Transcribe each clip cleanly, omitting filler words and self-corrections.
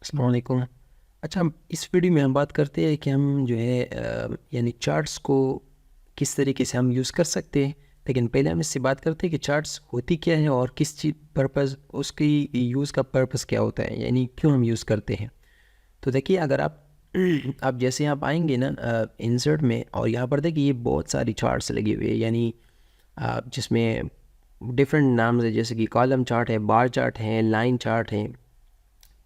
अस्सलाम वालेकुम। अच्छा, हम इस वीडियो में हम बात करते हैं कि हम जो है यानी चार्ट्स को किस तरीके से हम यूज़ कर सकते हैं। लेकिन पहले हम इससे बात करते हैं कि चार्ट्स होती क्या है और किस चीज़ पर्पज़ उसकी यूज़ का पर्पज़ क्या होता है, यानी क्यों हम यूज़ करते हैं। तो देखिए, अगर आप आप जैसे आप आएंगे ना इंसर्ट में, और यहाँ पर देखिए ये बहुत सारी चार्ट्स लगी हुई है, यानी जिसमें डिफरेंट नाम है, जैसे कि कॉलम चार्ट है, बार चार्ट है, लाइन चार्ट है,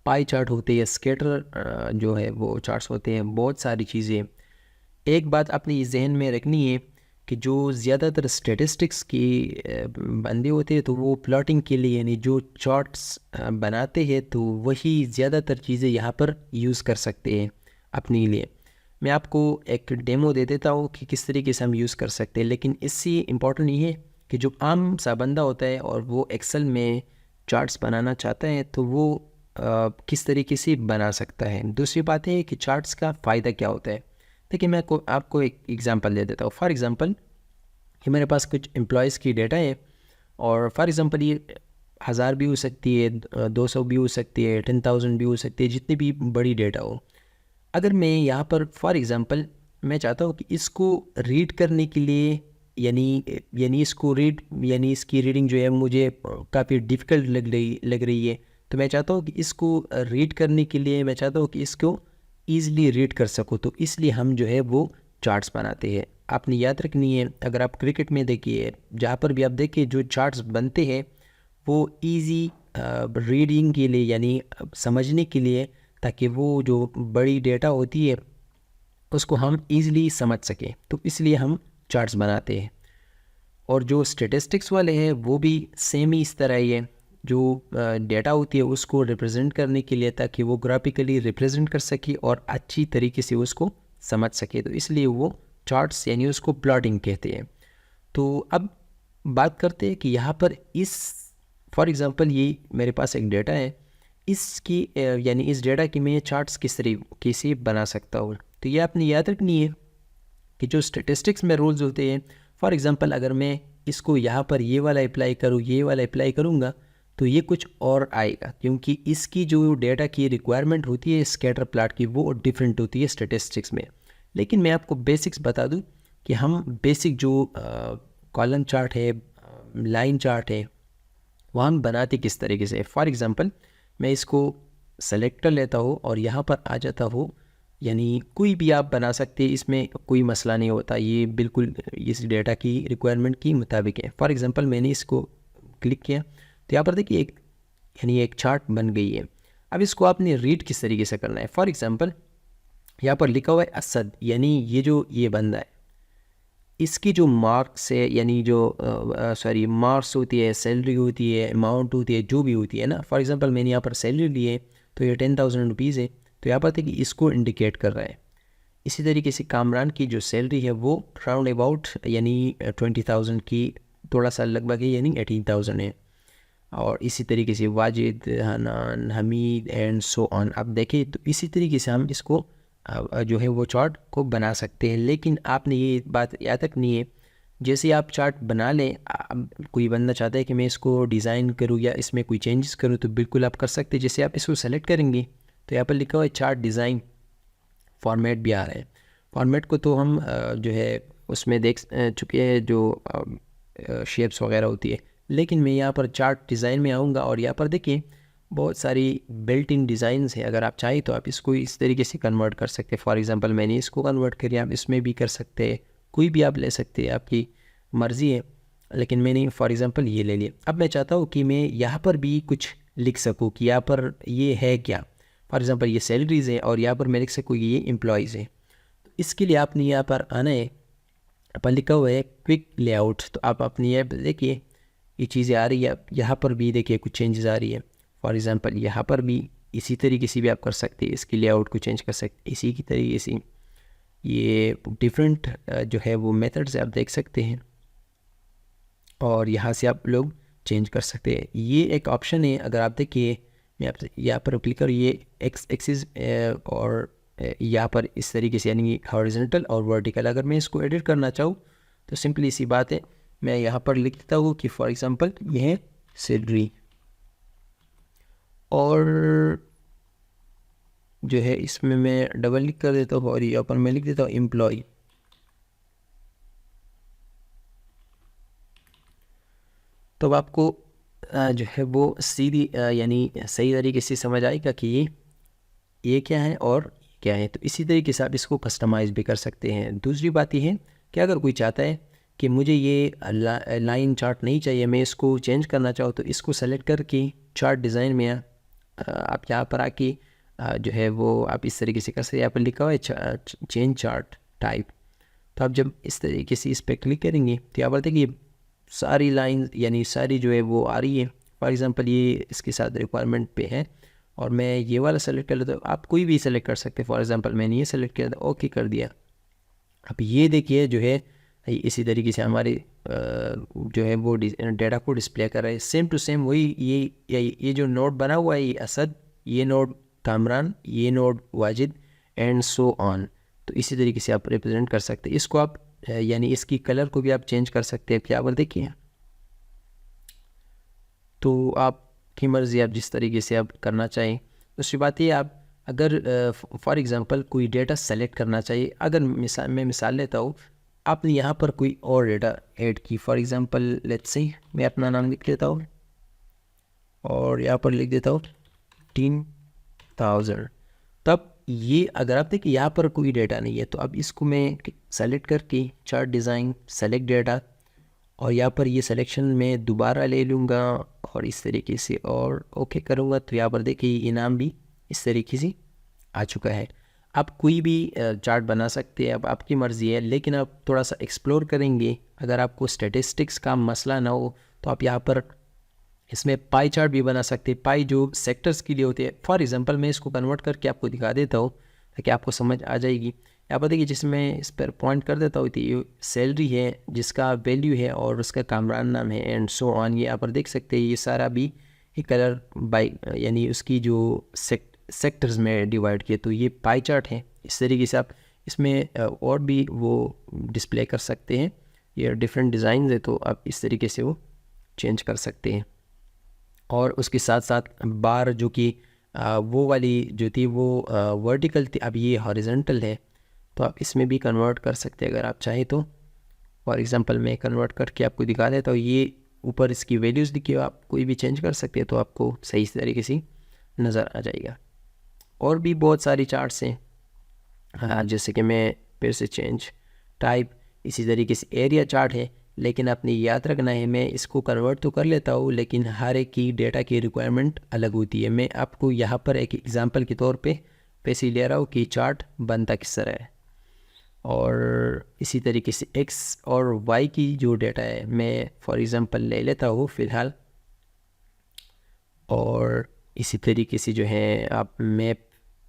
पाई चार्ट होते हैं, स्केटर जो है वो चार्ट्स होते हैं, बहुत सारी चीज़ें। एक बात आपने ये जहन में रखनी है कि जो ज़्यादातर स्टेटिस्टिक्स की बंदे होते हैं, तो वो प्लॉटिंग के लिए यानी जो चार्ट्स बनाते हैं, तो वही ज़्यादातर चीज़ें यहाँ पर यूज़ कर सकते हैं अपने लिए। मैं आपको एक डेमो दे देता हूँ कि किस तरीके से हम यूज़ कर सकते हैं, लेकिन इससे इम्पोर्टेंट ये है कि जो आम सा बंदा होता है और वो एक्सेल में चार्ट्स बनाना चाहता है, तो वो किस तरीके से बना सकता है। दूसरी बात है कि चार्ट्स का फ़ायदा क्या होता है। देखिए, मैं आपको एक एग्ज़ाम्पल दे देता हूँ। फॉर एग्ज़ाम्पल, कि मेरे पास कुछ एम्प्लॉयज़ की डेटा है, और फॉर एग्ज़ाम्पल ये 1000 भी हो सकती है, 200 भी हो सकती है, 10,000 भी हो सकती है, जितनी भी बड़ी डेटा हो। अगर मैं यहाँ पर फॉर एग्ज़ाम्पल मैं चाहता हूँ कि इसको रीड करने के लिए, यानी इसको रीड यानी इसकी रीडिंग जो है मुझे काफ़ी डिफ़िकल्ट लग रही है। तो मैं चाहता हूँ कि इसको रीड करने के लिए मैं चाहता हूँ कि इसको ईज़िली रीड कर सकूँ, तो इसलिए हम जो है वो चार्ट्स बनाते हैं। आपने याद रखनी है, अगर आप क्रिकेट में देखिए, जहाँ पर भी आप देखिए जो चार्ट्स बनते हैं वो ईज़ी रीडिंग के लिए, यानी समझने के लिए, ताकि वो जो बड़ी डेटा होती है उसको हम ईज़िली समझ सकें, तो इसलिए हम चार्ट्स बनाते हैं। और जो स्टेटिस्टिक्स वाले हैं वो भी सेम ही इस तरह ही है, जो डेटा होती है उसको रिप्रेजेंट करने के लिए, ताकि वो ग्राफिकली रिप्रेजेंट कर सके और अच्छी तरीके से उसको समझ सके, तो इसलिए वो चार्ट्स यानी उसको प्लॉटिंग कहते हैं। तो अब बात करते हैं कि यहाँ पर इस फॉर एग्ज़ाम्पल ये मेरे पास एक डेटा है, इसकी यानी इस डेटा की मैं चार्ट्स किस तरीके से बना सकता हूँ। तो ये आपने याद रखनी है कि जो स्टेटिस्टिक्स में रूल्स होते हैं, फॉर एग्ज़ाम्पल अगर मैं इसको यहाँ पर ये वाला अप्लाई करूँ, ये वाला अप्लाई करूँगा, तो ये कुछ और आएगा, क्योंकि इसकी जो डेटा की रिक्वायरमेंट होती है स्कैटर प्लॉट की, वो डिफरेंट होती है स्टेटिस्टिक्स में। लेकिन मैं आपको बेसिक्स बता दूँ कि हम बेसिक जो कॉलम चार्ट है, लाइन चार्ट है, वो हम बनाते किस तरीके से। फॉर एग्ज़ाम्पल, मैं इसको सेलेक्ट कर लेता हूँ और यहाँ पर आ जाता हूँ, यानी कोई भी आप बना सकते हैं, इसमें कोई मसला नहीं होता, ये बिल्कुल इस डेटा की रिक्वायरमेंट के मुताबिक है। फॉर एग्ज़ाम्पल, मैंने इसको क्लिक किया, तो यहाँ पर देखिए एक चार्ट बन गई है। अब इसको आपने रीड किस तरीके से करना है। फॉर एग्ज़ाम्पल, यहाँ पर लिखा हुआ है असद, यानी ये बंदा है, इसकी जो मार्क्स है, यानी जो सॉरी मार्क्स होती है, सैलरी होती है, अमाउंट होती है, जो भी होती है ना। फॉर एग्ज़ाम्पल, मैंने यहाँ पर सैलरी ली है, तो ये 10,000 रुपीज़ है, तो यहाँ पर देखिए इसको इंडिकेट कर रहा है। इसी तरीके से कामरान की जो सैलरी है वो राउंड अबाउट यानी 20,000 की थोड़ा सा लगभग है, यानी 18,000 है। और इसी तरीके से Wajid, Hanan, Hamid and so on. अब देखिए, तो इसी तरीके से हम इसको जो है वो चार्ट को बना सकते हैं। लेकिन आपने ये बात याद रखनी है, जैसे आप चार्ट बना लें, कोई बंदा चाहता है कि मैं इसको डिज़ाइन करूँ या इसमें कोई चेंजेस करूँ, तो बिल्कुल आप कर सकते हैं। जैसे आप इसको सेलेक्ट करेंगे, तो यहाँ पर लिखा हुआ है चार्ट डिज़ाइन, फॉर्मेट भी आ रहा है। फॉर्मेट को तो हम जो है उसमें देख चुके हैं, जो शेप्स वगैरह होती है। लेकिन मैं यहाँ पर चार्ट डिज़ाइन में आऊँगा, और यहाँ पर देखिए बहुत सारी बिल्ट इन डिज़ाइंस हैं। अगर आप चाहें तो आप इसको इस तरीके से कन्वर्ट कर सकते हैं। फॉर एग्ज़ाम्पल, मैंने इसको कन्वर्ट करिए, आप इसमें भी कर सकते हैं, कोई भी आप ले सकते हैं, आपकी मर्ज़ी है। लेकिन मैंने फॉर एग्ज़ाम्पल ये ले लिया। अब मैं चाहता हूँ कि मैं यहाँ पर भी कुछ लिख सकूँ कि यहाँ पर ये है क्या। फॉर एग्ज़ाम्पल, ये सैलरीज़ है, और यहाँ पर मैं लिख सकूँ ये एम्प्लॉयज़ है। तो इसके लिए आपने यहाँ पर आना है, पर लिखा हुआ है क्विक लेआउट। तो आप अपनी ऐप देखिए, ये चीज़ें आ रही है। यहाँ पर भी देखिए कुछ चेंजेस आ रही है। फॉर एग्ज़ाम्पल, यहाँ पर भी इसी तरीके से भी आप कर सकते हैं, इसकी लेआउट को चेंज कर सकते हैं इसी की तरीके से। ये डिफरेंट जो है वो मेथड से आप देख सकते हैं, और यहाँ से आप लोग चेंज कर सकते हैं। ये एक ऑप्शन है। अगर आप देखिए, मैं आपसे यहाँ पर क्लिक करूँ, ये एक्स एक्सिस और यहाँ पर इस तरीके से, यानी हॉरिजॉन्टल और वर्टिकल। अगर मैं इसको एडिट करना चाहूँ, तो सिंपली सी बात है, मैं यहाँ पर लिख देता हूँ कि फॉर एग्ज़ाम्पल ये है सैलरी, और जो है इसमें मैं डबल क्लिक कर देता हूँ और यहाँ पर मैं लिख देता हूँ एम्प्लॉय। तो अब आपको जो है वो सीधी यानी सही तरीके से समझ आएगा कि ये क्या है और क्या है। तो इसी तरीके से आप इसको कस्टमाइज़ भी कर सकते हैं। दूसरी बात ये है कि अगर कोई चाहता है कि मुझे ये लाइन चार्ट नहीं चाहिए, मैं इसको चेंज करना चाहूँ, तो इसको सेलेक्ट करके चार्ट डिज़ाइन में आप यहाँ पर आके जो है वो आप इस तरीके से कर सकते हैं। यहाँ पर लिखा हुआ है चेंज चार्ट टाइप। तो आप जब इस तरीके से इस पर क्लिक करेंगे तो यहाँ पर देखिए सारी लाइन यानी सारी जो है वो आ रही है। फॉर एग्ज़ाम्पल ये इसके साथ रिक्वायरमेंट पे है और मैं ये वाला सेलेक्ट कर लेता हूँ। आप कोई भी सेलेक्ट कर सकते हैं। फॉर एग्ज़ाम्पल मैंने ये सेलेक्ट किया था, ओके कर दिया। अब ये देखिए जो है इसी तरीके से हमारे जो है वो डेटा को डिस्प्ले कर रहे हैं। सेम टू सेम वही ये जो नोड बना हुआ है, ये असद, ये नोड कामरान, ये node Wajid and so on. तो इसी तरीके से आप रिप्रेजेंट कर सकते हैं इसको। आप यानी इसकी कलर को भी आप चेंज कर सकते हैं। क्या पर देखिए, तो आपकी मर्ज़ी, आप जिस तरीके से आप करना चाहें। दूसरी बात ये, आप अगर फॉर एग्ज़ाम्पल कोई डेटा सेलेक्ट करना चाहिए, अगर मैं मिसाल लेता हूँ, आपने यहाँ पर कोई और डेटा ऐड की। फॉर एग्ज़ाम्पल लेट्स से मैं अपना नाम लिख देता हूँ और यहाँ पर लिख देता हूँ 10,000। तब ये अगर आप देखिए यहाँ पर कोई डेटा नहीं है, तो अब इसको मैं सेलेक्ट करके चार्ट डिज़ाइन सेलेक्ट डेटा और यहाँ पर ये सिलेक्शन में दोबारा ले लूँगा और इस तरीके से और ओके करूँगा। तो यहाँ पर देखिए इनाम भी इस तरीके से आ चुका है। आप कोई भी चार्ट बना सकते हैं, अब आपकी मर्ज़ी है, लेकिन आप थोड़ा सा एक्सप्लोर करेंगे। अगर आपको स्टैटिस्टिक्स का मसला ना हो तो आप यहाँ पर इसमें पाई चार्ट भी बना सकते हैं। पाई जो सेक्टर्स के लिए होते हैं। फॉर एग्जांपल मैं इसको कन्वर्ट करके आपको दिखा देता हूँ ताकि आपको समझ आ जाएगी। यहाँ पर देखिए जिसमें इस पर पॉइंट कर देता हूँ, तो ये सैलरी है जिसका वैल्यू है और उसका कामरान नाम है एंड सो ऑन। ये यहाँ पर देख सकते हैं ये सारा भी एक कलर बाई यानी उसकी जो सेक्टर्स में डिवाइड किए। तो ये पाई चार्ट है। इस तरीके से आप इसमें और भी वो डिस्प्ले कर सकते हैं। ये डिफरेंट डिज़ाइन है तो आप इस तरीके से वो चेंज कर सकते हैं। और उसके साथ साथ बार जो कि वो वाली जो थी वो वर्टिकल थी, अब ये हॉरिजॉन्टल है। तो आप इसमें भी कन्वर्ट कर सकते हैं अगर आप चाहें तो। फॉर एग्जांपल मैं कन्वर्ट करके आपको दिखा देता हूँ। ये ऊपर इसकी वैल्यूज़ दिखी हो, आप कोई भी चेंज कर सकते हैं तो आपको सही तरीके से नज़र आ जाएगा। और भी बहुत सारी चार्ट्स हैं, जैसे कि मैं फिर से चेंज टाइप, इसी तरीके से एरिया चार्ट है। लेकिन आपने याद रखना है, मैं इसको कन्वर्ट तो कर लेता हूँ लेकिन हर एक की डेटा की रिक्वायरमेंट अलग होती है। मैं आपको यहाँ पर एक एग्ज़ाम्पल के तौर पे पैसे ले रहा हूँ कि चार्ट बनता किस तरह है। और इसी तरीके से एक्स और वाई की जो डेटा है मैं फॉर एग्ज़ाम्पल ले लेता हूँ फ़िलहाल। और इसी तरीके से जो है आप मैप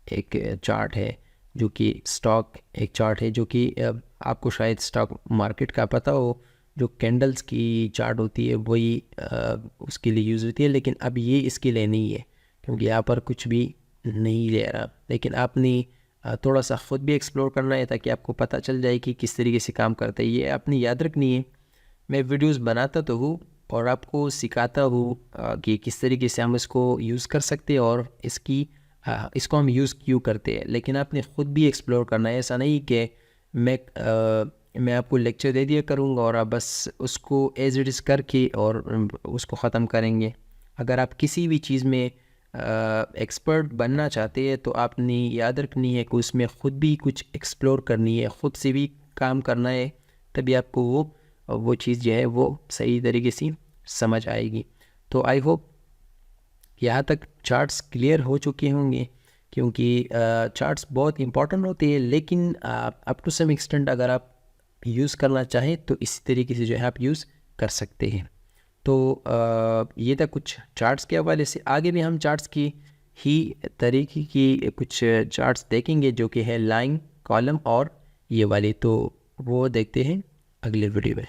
एक चार्ट है जो कि स्टॉक एक चार्ट है जो कि आपको शायद स्टॉक मार्केट का पता हो। जो कैंडल्स की चार्ट होती है वही उसके लिए यूज़ होती है, लेकिन अब ये इसके लिए नहीं है क्योंकि यहाँ पर कुछ भी नहीं ले रहा। लेकिन आपने थोड़ा सा ख़ुद भी एक्सप्लोर करना है ताकि आपको पता चल जाए कि किस तरीके से काम करता है। ये आपने याद रखनी है। मैं वीडियोस बनाता तो हूँ और आपको सिखाता हूँ कि किस तरीके से हम इसको यूज़ कर सकते हैं और इसको हम यूज़ क्यों करते हैं। लेकिन आपने ख़ुद भी एक्सप्लोर करना है। ऐसा नहीं कि मैं आपको लेक्चर दे दिया करूँगा और आप बस उसको एज इट इज़ करके और उसको ख़त्म करेंगे। अगर आप किसी भी चीज़ में एक्सपर्ट बनना चाहते हैं तो आपने याद रखनी है कि उसमें ख़ुद भी कुछ एक्सप्लोर करनी है, ख़ुद से भी काम करना है, तभी आपको वो चीज़ जो है वो सही तरीके से समझ आएगी। तो आई होप यहाँ तक चार्ट्स क्लियर हो चुके होंगे क्योंकि चार्ट्स बहुत इंपॉर्टेंट होते हैं। लेकिन अप टू सम एक्सटेंट अगर आप यूज़ करना चाहें तो इसी तरीके से जो है आप यूज़ कर सकते हैं। तो ये था कुछ चार्ट्स के हवाले से। आगे भी हम चार्ट्स की ही तरीके की कुछ चार्ट्स देखेंगे जो कि है लाइन, कॉलम और ये वाली। तो वो देखते हैं अगले वीडियो में।